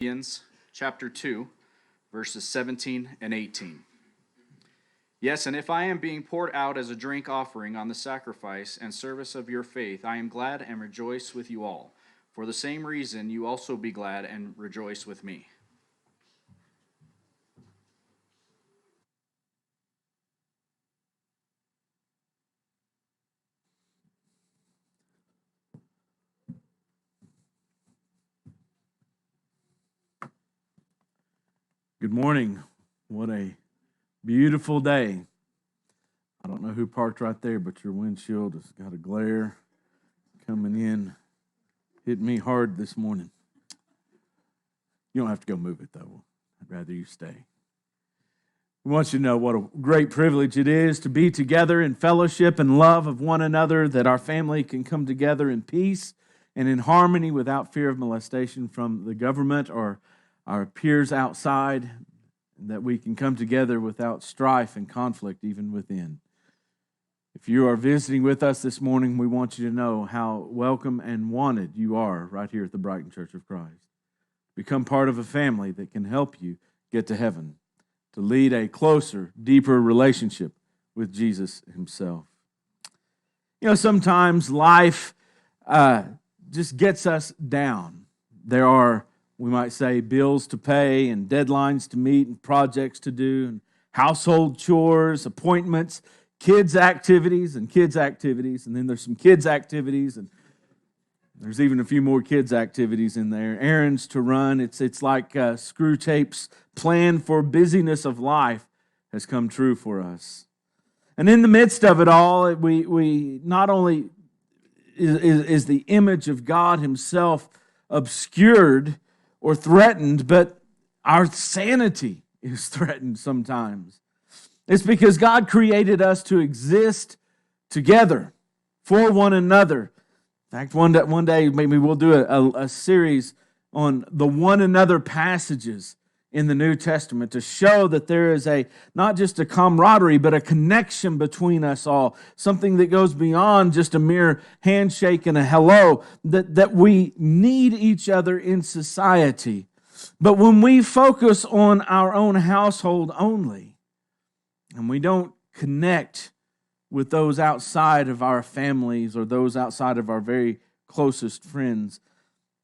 Philippians chapter 2, verses 17 and 18. Yes, and if I am being poured out as a drink offering on the sacrifice and service of your faith, I am glad and rejoice with you all. For the same reason, you also be glad and rejoice with me. Good morning. What a beautiful day. I don't know who parked right there, but your windshield has got a glare coming in. Hit me hard this morning. You don't have to go move it, though. I'd rather you stay. We want you to know what a great privilege it is to be together in fellowship and love of one another, that our family can come together in peace and in harmony without fear of molestation from the government or our peers outside, that we can come together without strife and conflict even within. If you are visiting with us this morning, we want you to know how welcome and wanted you are right here at the Brighton Church of Christ. Become part of a family that can help you get to heaven, to lead a closer, deeper relationship with Jesus himself. You know, sometimes life just gets us down. There are, we might say, bills to pay and deadlines to meet and projects to do and household chores, appointments, kids' activities, and then there's some kids' activities, and there's even a few more kids' activities in there, errands to run. It's like Screwtape's plan for busyness of life has come true for us. And in the midst of it all, we not only is the image of God himself obscured or threatened, but our sanity is threatened sometimes. It's because God created us to exist together for one another. In fact, one day maybe we'll do a series on the one another passages in the New Testament to show that there is not just a camaraderie, but a connection between us all, something that goes beyond just a mere handshake and a hello, that we need each other in society. But when we focus on our own household only, and we don't connect with those outside of our families or those outside of our very closest friends,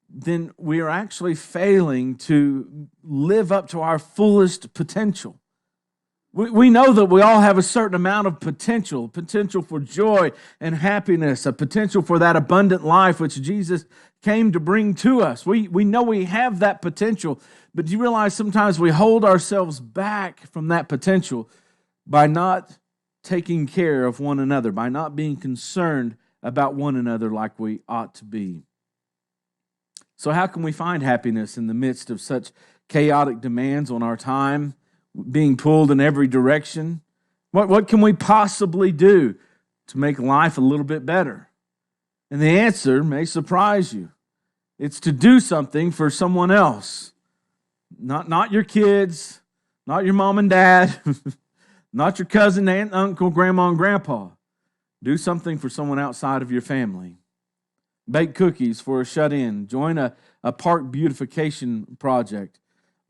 then we are actually failing to live up to our fullest potential. We know that we all have a certain amount of potential for joy and happiness, a potential for that abundant life which Jesus came to bring to us. We know we have that potential, but do you realize sometimes we hold ourselves back from that potential by not taking care of one another, by not being concerned about one another like we ought to be. So how can we find happiness in the midst of such chaotic demands on our time, being pulled in every direction? What can we possibly do to make life a little bit better? And the answer may surprise you. It's to do something for someone else. Not your kids, not your mom and dad, not your cousin, aunt, uncle, grandma, and grandpa. Do something for someone outside of your family. Bake cookies for a shut-in. Join a park beautification project.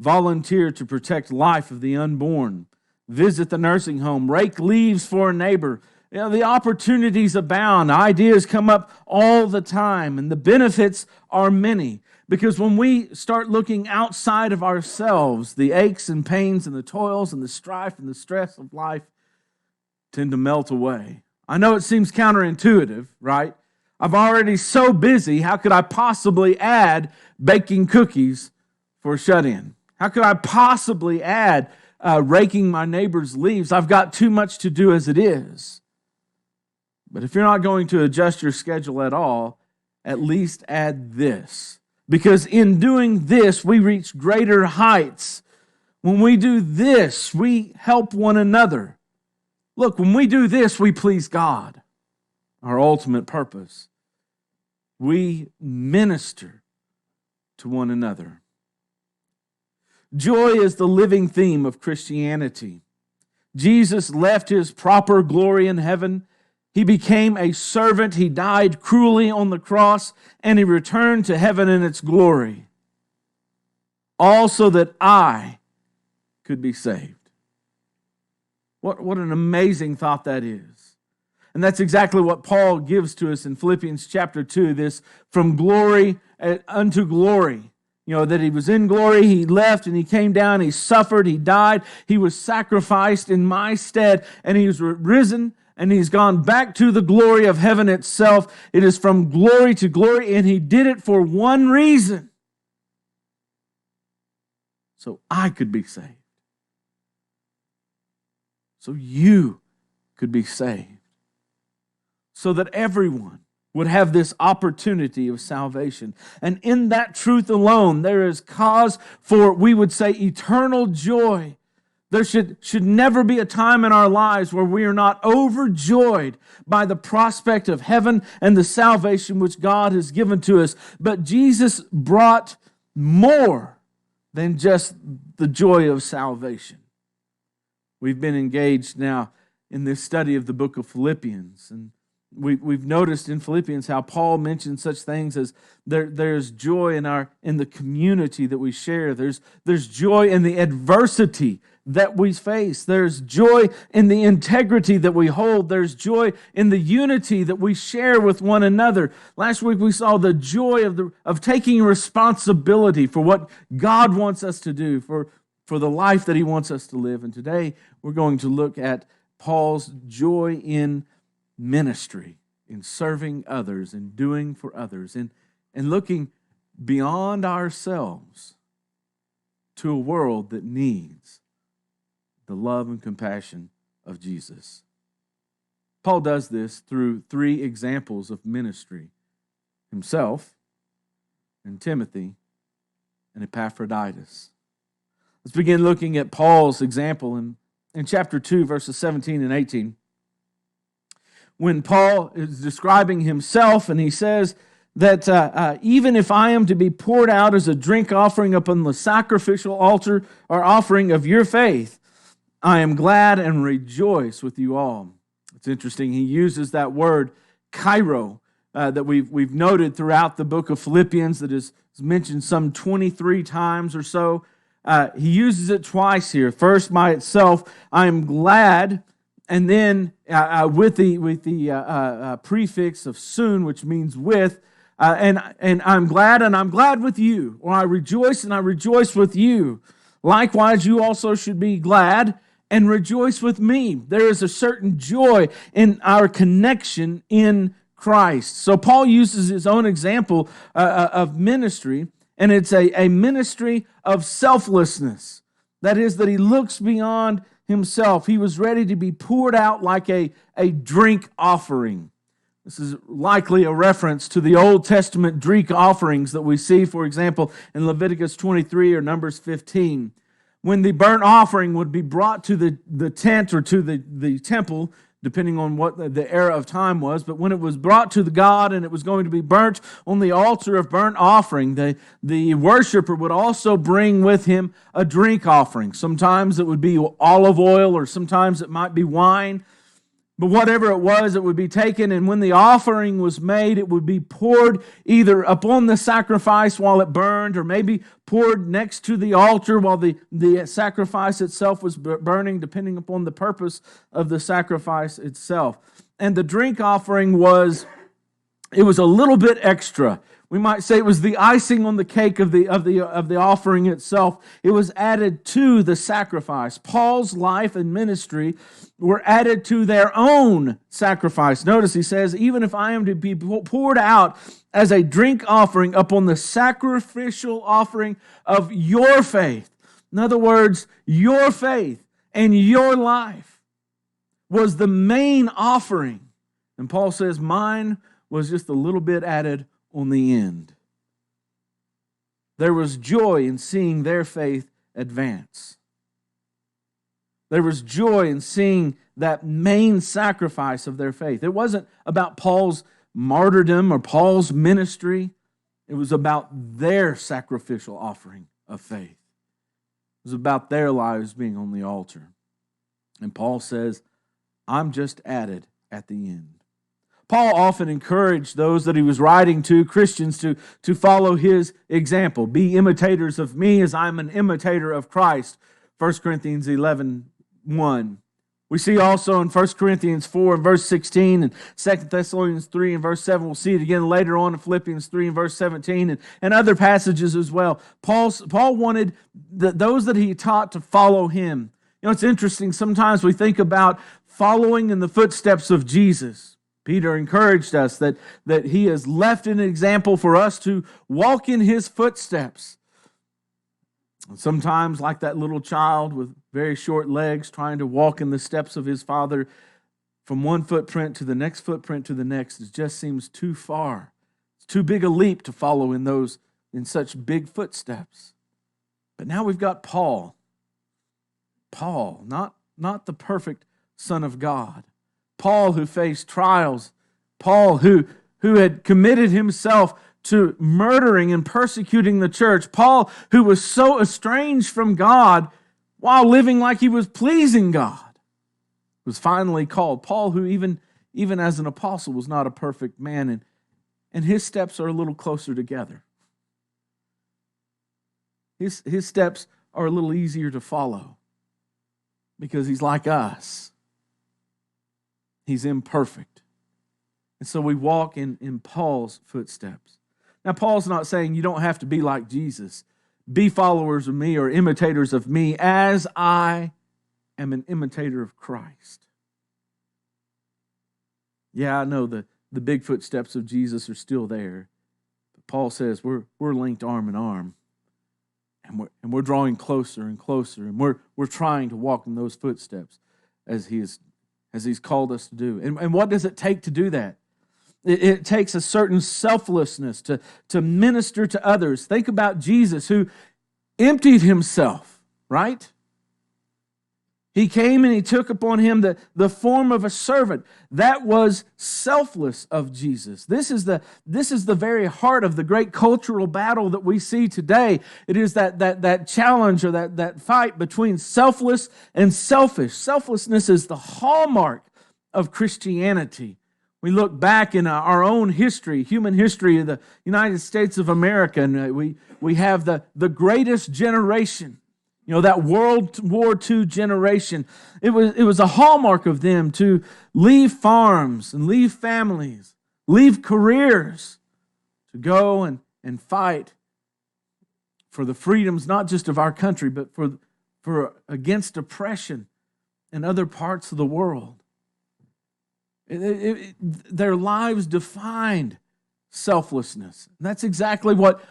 Volunteer to protect life of the unborn. Visit the nursing home. Rake leaves for a neighbor. You know, the opportunities abound. Ideas come up all the time, and the benefits are many. Because when we start looking outside of ourselves, the aches and pains and the toils and the strife and the stress of life tend to melt away. I know it seems counterintuitive, right? I'm already so busy, how could I possibly add baking cookies for a shut-in? How could I possibly add raking my neighbor's leaves? I've got too much to do as it is. But if you're not going to adjust your schedule at all, at least add this. Because in doing this, we reach greater heights. When we do this, we help one another. Look, when we do this, we please God, our ultimate purpose. We minister to one another. Joy is the living theme of Christianity. Jesus left his proper glory in heaven. He became a servant. He died cruelly on the cross, and he returned to heaven in its glory. all so that I could be saved. What an amazing thought that is. And that's exactly what Paul gives to us in Philippians chapter 2, this from glory unto glory. You know, that he was in glory, he left, and he came down, he suffered, he died, he was sacrificed in my stead, and he was risen, and he's gone back to the glory of heaven itself. It is from glory to glory, and he did it for one reason: so I could be saved. So you could be saved. So that everyone would have this opportunity of salvation. And in that truth alone, there is cause for, we would say, eternal joy. There should never be a time in our lives where we are not overjoyed by the prospect of heaven and the salvation which God has given to us. But Jesus brought more than just the joy of salvation. We've been engaged now in this study of the book of Philippians, and we've noticed in Philippians how Paul mentions such things as there's joy in the community that we share. There's joy in the adversity that we face. There's joy in the integrity that we hold. There's joy in the unity that we share with one another. Last week we saw the joy of taking responsibility for what God wants us to do, for the life that He wants us to live. And today we're going to look at Paul's joy in ministry, in serving others, in doing for others, and looking beyond ourselves to a world that needs the love and compassion of Jesus. Paul does this through three examples of ministry: himself, and Timothy, and Epaphroditus. Let's begin looking at Paul's example in chapter 2, verses 17 and 18. When Paul is describing himself, and he says that even if I am to be poured out as a drink offering upon the sacrificial altar or offering of your faith, I am glad and rejoice with you all. It's interesting, he uses that word, kairo, that we've noted throughout the book of Philippians, that is mentioned some 23 times or so. He uses it twice here. First, by itself, I am glad, and then with the prefix of soon, which means with, and I'm glad, and I'm glad with you, or I rejoice, and I rejoice with you. Likewise, you also should be glad and rejoice with me. There is a certain joy in our connection in Christ. So Paul uses his own example of ministry, and it's a ministry of selflessness. That is, that he looks beyond himself. He was ready to be poured out like a drink offering. This is likely a reference to the Old Testament drink offerings that we see, for example, in Leviticus 23 or Numbers 15. When the burnt offering would be brought to the tent or to the temple, depending on what the era of time was, but when it was brought to the God and it was going to be burnt on the altar of burnt offering, the worshiper would also bring with him a drink offering. Sometimes it would be olive oil, or sometimes it might be wine. But whatever it was, it would be taken, and when the offering was made, it would be poured either upon the sacrifice while it burned, or maybe poured next to the altar while the sacrifice itself was burning, depending upon the purpose of the sacrifice itself. And the drink offering was a little bit extra. We might say it was the icing on the cake of the offering itself. It was added to the sacrifice. Paul's life and ministry were added to their own sacrifice. Notice he says, even if I am to be poured out as a drink offering upon the sacrificial offering of your faith. In other words, your faith and your life was the main offering. And Paul says, mine was just a little bit added on the end. There was joy in seeing their faith advance. There was joy in seeing that main sacrifice of their faith. It wasn't about Paul's martyrdom or Paul's ministry. It was about their sacrificial offering of faith. It was about their lives being on the altar. And Paul says, I'm just added at the end. Paul often encouraged those that he was writing to, Christians, to follow his example. Be imitators of me as I'm an imitator of Christ. 1 Corinthians 11:1. We see also in 1 Corinthians 4 and verse 16 and 2 Thessalonians 3 and verse 7. We'll see it again later on in Philippians 3 and verse 17 and other passages as well. Paul wanted those that he taught to follow him. You know, it's interesting. Sometimes we think about following in the footsteps of Jesus. Peter encouraged us that he has left an example for us to walk in his footsteps. And sometimes, like that little child with very short legs trying to walk in the steps of his father from one footprint to the next footprint to the next, it just seems too far. It's too big a leap to follow in such big footsteps. But now we've got Paul. Paul, not the perfect Son of God. Paul who faced trials. Paul who had committed himself to murdering and persecuting the church. Paul who was so estranged from God while living like he was pleasing God was finally called. Paul who even as an apostle was not a perfect man, and his steps are a little closer together. His steps are a little easier to follow because he's like us. He's imperfect. And so we walk in Paul's footsteps. Now, Paul's not saying you don't have to be like Jesus. Be followers of me or imitators of me as I am an imitator of Christ. Yeah, I know the big footsteps of Jesus are still there. But Paul says we're linked arm in arm. And we're drawing closer and closer. And we're trying to walk in those footsteps as he's called us to do. And what does it take to do that? It takes a certain selflessness to minister to others. Think about Jesus who emptied himself, right? He came and he took upon him the form of a servant. That was selfless of Jesus. This is the very heart of the great cultural battle that we see today. It is that challenge or that fight between selfless and selfish. Selflessness is the hallmark of Christianity. We look back in our own history, human history of the United States of America, and we have the greatest generation. You know, that World War II generation. It was a hallmark of them to leave farms and leave families, leave careers, to go and fight for the freedoms not just of our country, but for against oppression in other parts of the world. Their lives defined selflessness. And that's exactly what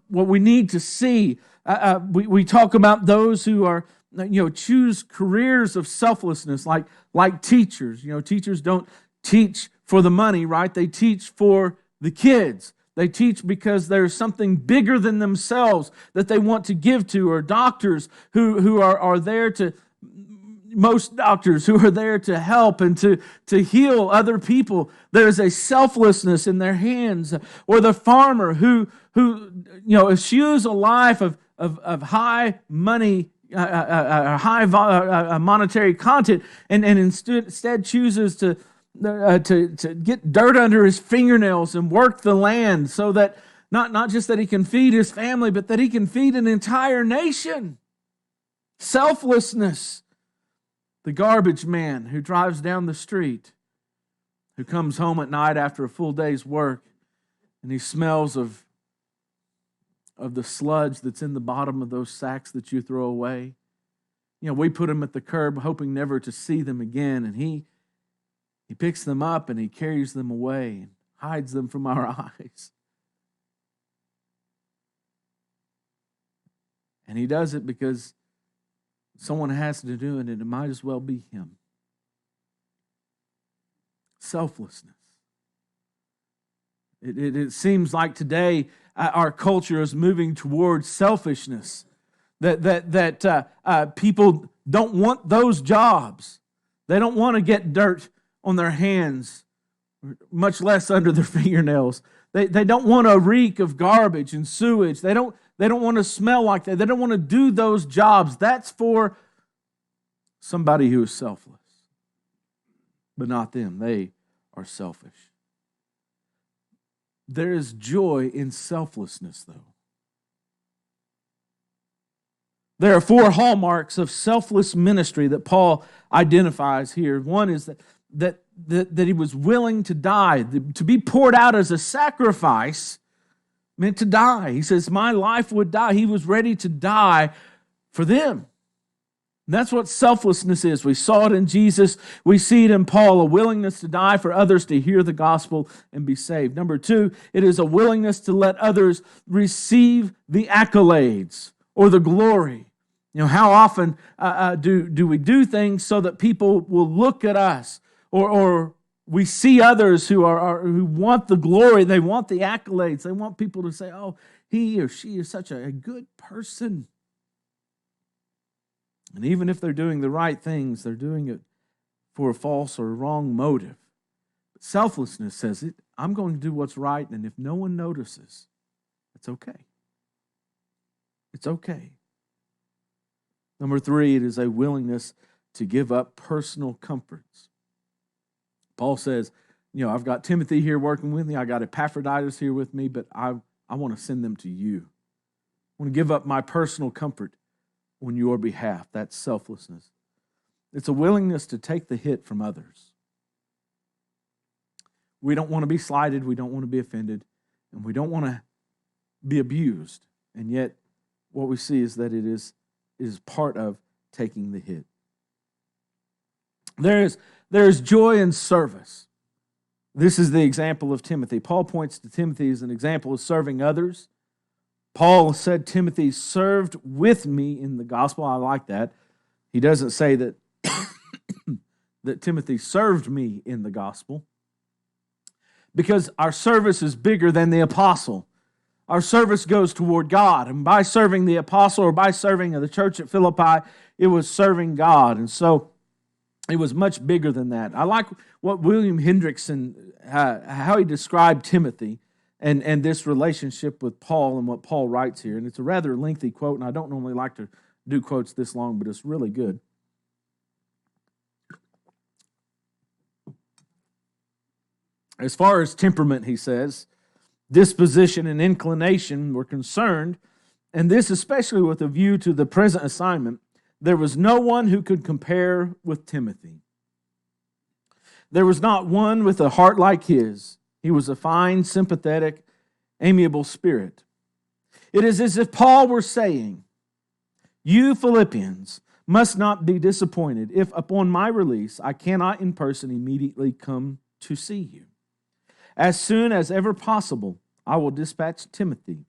we need to see. We talk about those who are, choose careers of selflessness, like teachers. Teachers don't teach for the money, right? They teach for the kids. They teach because there's something bigger than themselves that they want to give to, or doctors who are there to. Most doctors who are there to help and to heal other people. There's a selflessness in their hands. Or the farmer who eschews a life of high money, high monetary content, and instead chooses to get dirt under his fingernails and work the land so that not just that he can feed his family, but that he can feed an entire nation. Selflessness. The garbage man who drives down the street, who comes home at night after a full day's work, and he smells of the sludge that's in the bottom of those sacks that you throw away. We put them at the curb hoping never to see them again, and he picks them up and he carries them away and hides them from our eyes. And he does it because someone has to do it, and it might as well be him. Selflessness. It seems like today our culture is moving towards selfishness. That people don't want those jobs. They don't want to get dirt on their hands, much less under their fingernails. They don't want a reek of garbage and sewage. They don't want to smell like that. They don't want to do those jobs. That's for somebody who is selfless. But not them. They are selfish. There is joy in selflessness, though. There are 4 hallmarks of selfless ministry that Paul identifies here. One is that he was willing to die, to be poured out as a sacrifice, meant to die. He says, my life would die. He was ready to die for them. And that's what selflessness is. We saw it in Jesus. We see it in Paul, a willingness to die for others to hear the gospel and be saved. Number 2, it is a willingness to let others receive the accolades or the glory. You know, how often do we do things so that people will look at us, or we see others who want the glory, they want the accolades, they want people to say, oh, he or she is such a good person. And even if they're doing the right things, they're doing it for a false or wrong motive. But selflessness says, I'm going to do what's right, and if no one notices, it's okay. It's okay. Number 3, it is a willingness to give up personal comforts. Paul says, you know, I've got Timothy here working with me. I got Epaphroditus here with me, but I want to send them to you. I want to give up my personal comfort on your behalf. That's selflessness. It's a willingness to take the hit from others. We don't want to be slighted. We don't want to be offended. And we don't want to be abused. And yet, what we see is that it is part of taking the hit. There is joy in service. This is the example of Timothy. Paul points to Timothy as an example of serving others. Paul said Timothy served with me in the gospel. I like that. He doesn't say that, that Timothy served me in the gospel, because our service is bigger than the apostle. Our service goes toward God. And by serving the apostle, or by serving the church at Philippi, it was serving God. And so it was much bigger than that. I like what William Hendrickson, how he described Timothy and this relationship with Paul and what Paul writes here. And it's a rather lengthy quote, and I don't normally like to do quotes this long, but it's really good. As far as temperament, he says, disposition and inclination were concerned, and this especially with a view to the present assignment, there was no one who could compare with Timothy. There was not one with a heart like his. He was a fine, sympathetic, amiable spirit. It is as if Paul were saying, you Philippians must not be disappointed if upon my release I cannot in person immediately come to see you. As soon as ever possible, I will dispatch Timothy.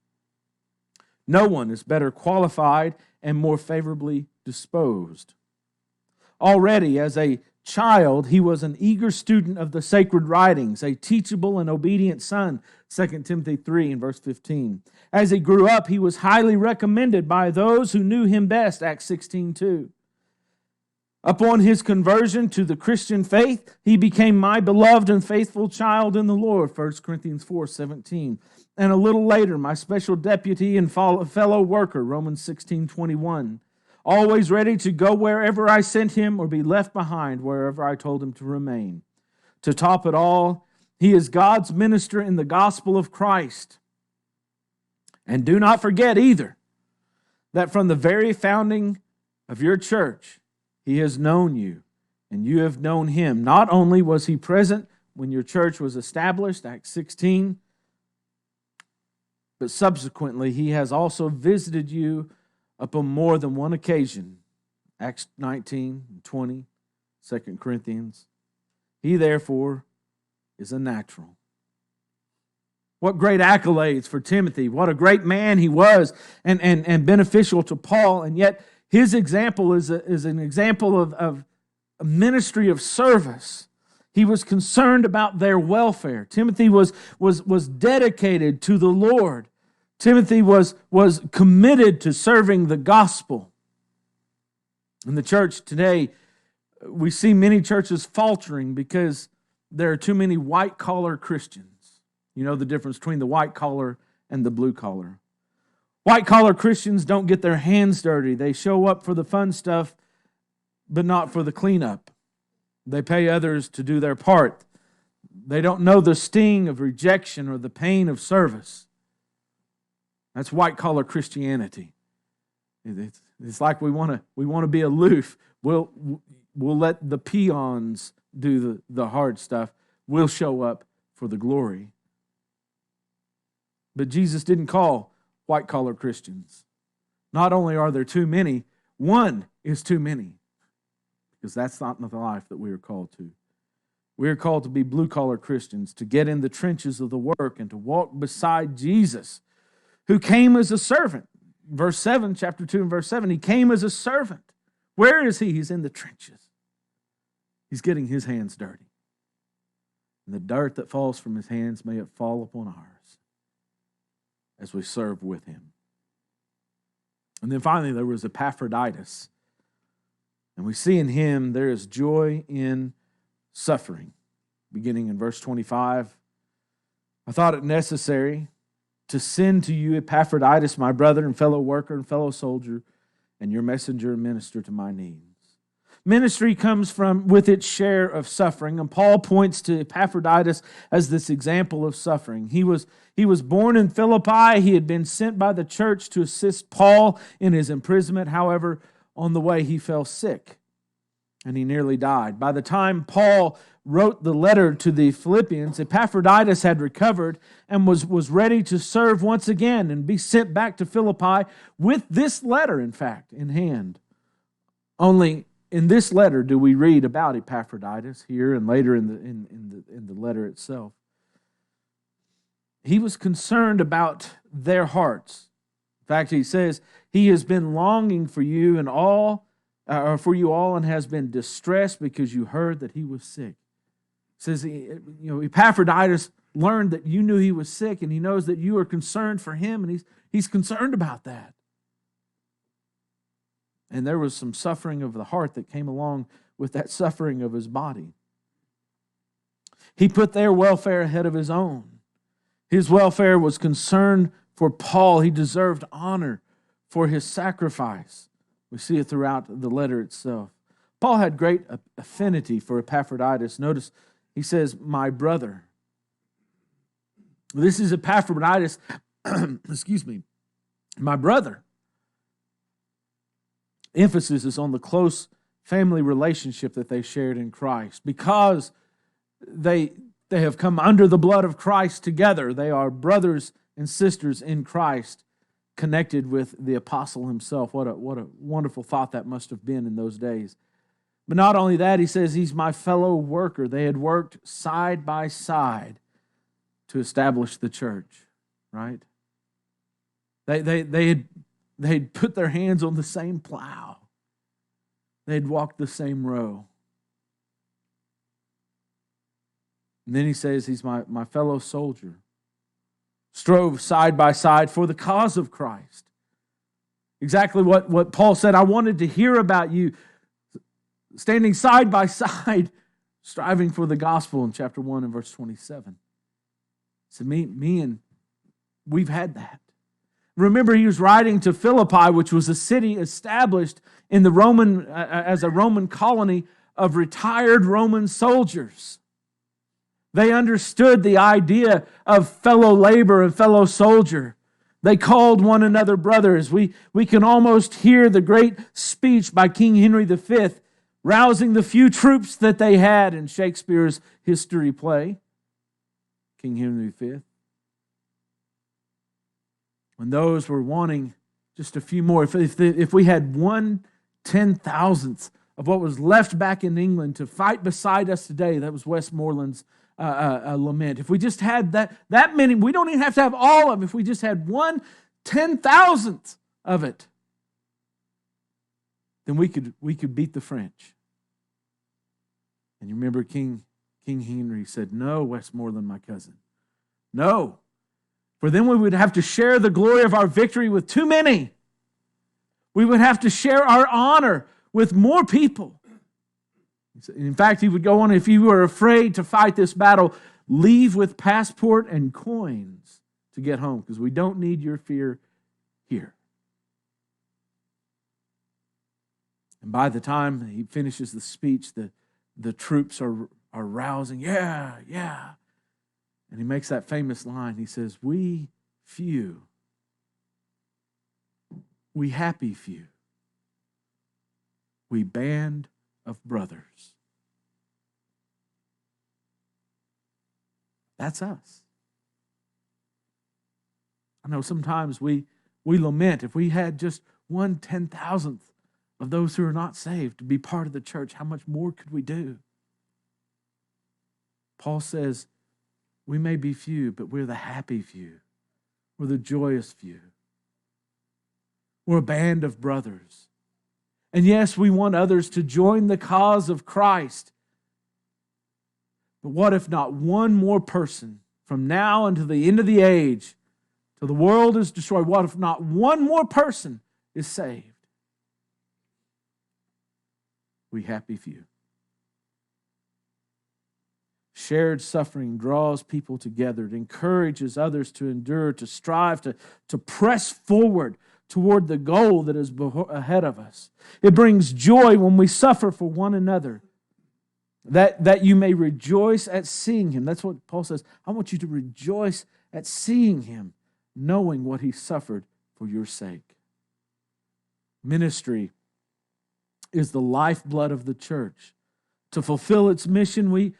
No one is better qualified and more favorably disposed. Already as a child, he was an eager student of the sacred writings, a teachable and obedient son, 2 Timothy 3 and verse 15. As he grew up, he was highly recommended by those who knew him best, Acts 16:2. Upon his conversion to the Christian faith, he became my beloved and faithful child in the Lord, 1 Corinthians 4:17. And a little later, my special deputy and fellow worker, Romans 16:21. Always ready to go wherever I sent him or be left behind wherever I told him to remain. To top it all, he is God's minister in the gospel of Christ. And do not forget either that from the very founding of your church, he has known you, and you have known him. Not only was he present when your church was established, Acts 16, but subsequently he has also visited you upon more than one occasion, Acts 19, 20, 2 Corinthians. He, therefore, is a natural. What great accolades for Timothy. What a great man he was and beneficial to Paul, and yet his example is an example of a ministry of service. He was concerned about their welfare. Timothy was dedicated to the Lord. Timothy was committed to serving the gospel. In the church today, we see many churches faltering because there are too many white-collar Christians. You know the difference between the white collar and the blue collar. White-collar Christians don't get their hands dirty. They show up for the fun stuff, but not for the cleanup. They pay others to do their part. They don't know the sting of rejection or the pain of service. That's white-collar Christianity. It's like we want to be aloof. We'll let the peons do the hard stuff. We'll show up for the glory. But Jesus didn't call white-collar Christians. Not only are there too many, one is too many. Because that's not the life that we are called to. We are called to be blue-collar Christians, to get in the trenches of the work and to walk beside Jesus, who came as a servant. Verse 7, chapter 2 and verse 7, he came as a servant. Where is he? He's in the trenches. He's getting his hands dirty. And the dirt that falls from his hands, may it fall upon ours as we serve with him. And then finally, there was Epaphroditus. And we see in him there is joy in suffering. Beginning in verse 25, I thought it necessary to send to you Epaphroditus, my brother and fellow worker and fellow soldier, and your messenger and minister to my needs. Ministry comes with its share of suffering, and Paul points to Epaphroditus as this example of suffering. He was born in Philippi. He had been sent by the church to assist Paul in his imprisonment. However, on the way he fell sick, and he nearly died. By the time Paul wrote the letter to the Philippians, Epaphroditus had recovered and was ready to serve once again and be sent back to Philippi with this letter, in fact, in hand. Only in this letter do we read about Epaphroditus here and later in the letter itself. He was concerned about their hearts. In fact, he says, he has been longing for you and for you all, and has been distressed because you heard that he was sick. It says, Epaphroditus learned that you knew he was sick, and he knows that you are concerned for him, and he's concerned about that. And there was some suffering of the heart that came along with that suffering of his body. He put their welfare ahead of his own. His welfare was concerned for Paul. He deserved honor for his sacrifice. We see it throughout the letter itself. Paul had great affinity for Epaphroditus. Notice he says, my brother. This is Epaphroditus, excuse me, my brother. Emphasis is on the close family relationship that they shared in Christ. Because they have come under the blood of Christ together. They are brothers and sisters in Christ, connected with the apostle himself. What a wonderful thought that must have been in those days. But not only that, he says he's my fellow worker. They had worked side by side to establish the church, right? They'd put their hands on the same plow. They'd walked the same row. And then he says he's my fellow soldier. Strove side by side for the cause of Christ. Exactly what Paul said. I wanted to hear about you standing side by side, striving for the gospel in chapter 1 and verse 27. So me and we've had that. Remember, he was writing to Philippi, which was a city established in the Roman as a Roman colony of retired Roman soldiers. They understood the idea of fellow labor and fellow soldier. They called one another brothers. We can almost hear the great speech by King Henry V, rousing the few troops that they had in Shakespeare's history play, King Henry V. When those were wanting just a few more, if we had 1/10,000th of what was left back in England to fight beside us today, that was Westmoreland's lament. If we just had that many, we don't even have to have all of them. If we just had 1/10,000th of it, then we could beat the French. And you remember King Henry said, "No, Westmoreland, my cousin, no. For then we would have to share the glory of our victory with too many. We would have to share our honor with more people." In fact, he would go on, if you were afraid to fight this battle, leave with passport and coins to get home, because we don't need your fear here. And by the time he finishes the speech, the troops are are rousing. Yeah, yeah. And he makes that famous line. He says, we few, we happy few, we band of brothers. That's us. I know sometimes we lament if we had just 1/10,000th of those who are not saved to be part of the church, how much more could we do? Paul says, we may be few, but we're the happy few. We're the joyous few. We're a band of brothers. And yes, we want others to join the cause of Christ. But what if not one more person from now until the end of the age, till the world is destroyed, what if not one more person is saved? We happy few. Shared suffering draws people together. It encourages others to endure, to strive, to press forward toward the goal that is ahead of us. It brings joy when we suffer for one another, that you may rejoice at seeing him. That's what Paul says. I want you to rejoice at seeing him, knowing what he suffered for your sake. Ministry is the lifeblood of the church. To fulfill its mission, we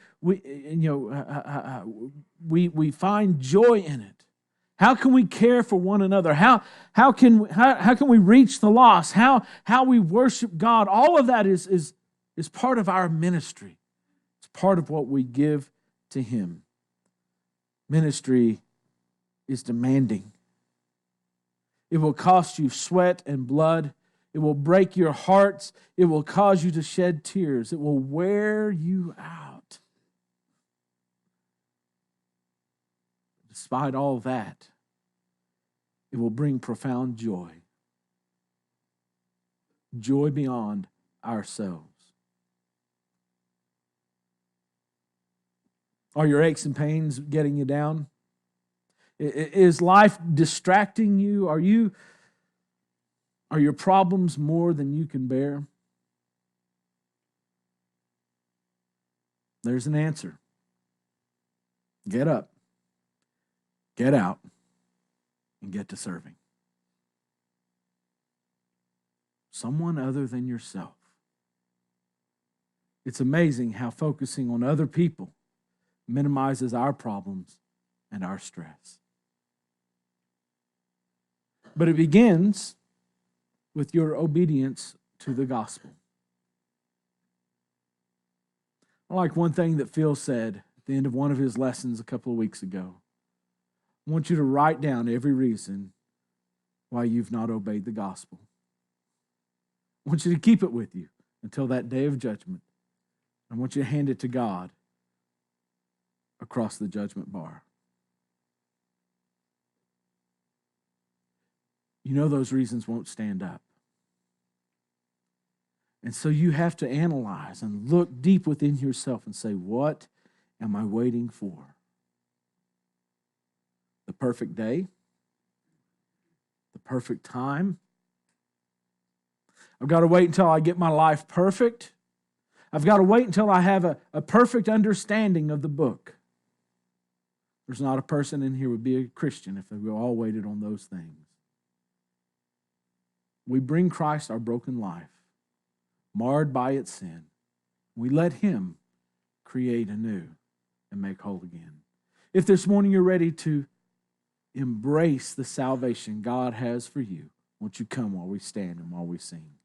find joy in it. How can we care for one another? How can we reach the lost? How we worship God? All of that is part of our ministry. It's part of what we give to him. Ministry is demanding. It will cost you sweat and blood. It will break your hearts. It will cause you to shed tears. It will wear you out. Despite all that, it will bring profound joy. Joy beyond ourselves. Are your aches and pains getting you down? Is life distracting you? Are your problems more than you can bear? There's an answer. Get up, get out, and get to serving. Someone other than yourself. It's amazing how focusing on other people minimizes our problems and our stress. But it begins with your obedience to the gospel. I like one thing that Phil said at the end of one of his lessons a couple of weeks ago. I want you to write down every reason why you've not obeyed the gospel. I want you to keep it with you until that day of judgment. I want you to hand it to God across the judgment bar. You know those reasons won't stand up. And so you have to analyze and look deep within yourself and say, what am I waiting for? The perfect day? The perfect time? I've got to wait until I get my life perfect. I've got to wait until I have a perfect understanding of the book. There's not a person in here who would be a Christian if we all waited on those things. We bring Christ our broken life, marred by its sin. We let him create anew and make whole again. If this morning you're ready to embrace the salvation God has for you, won't you come while we stand and while we sing?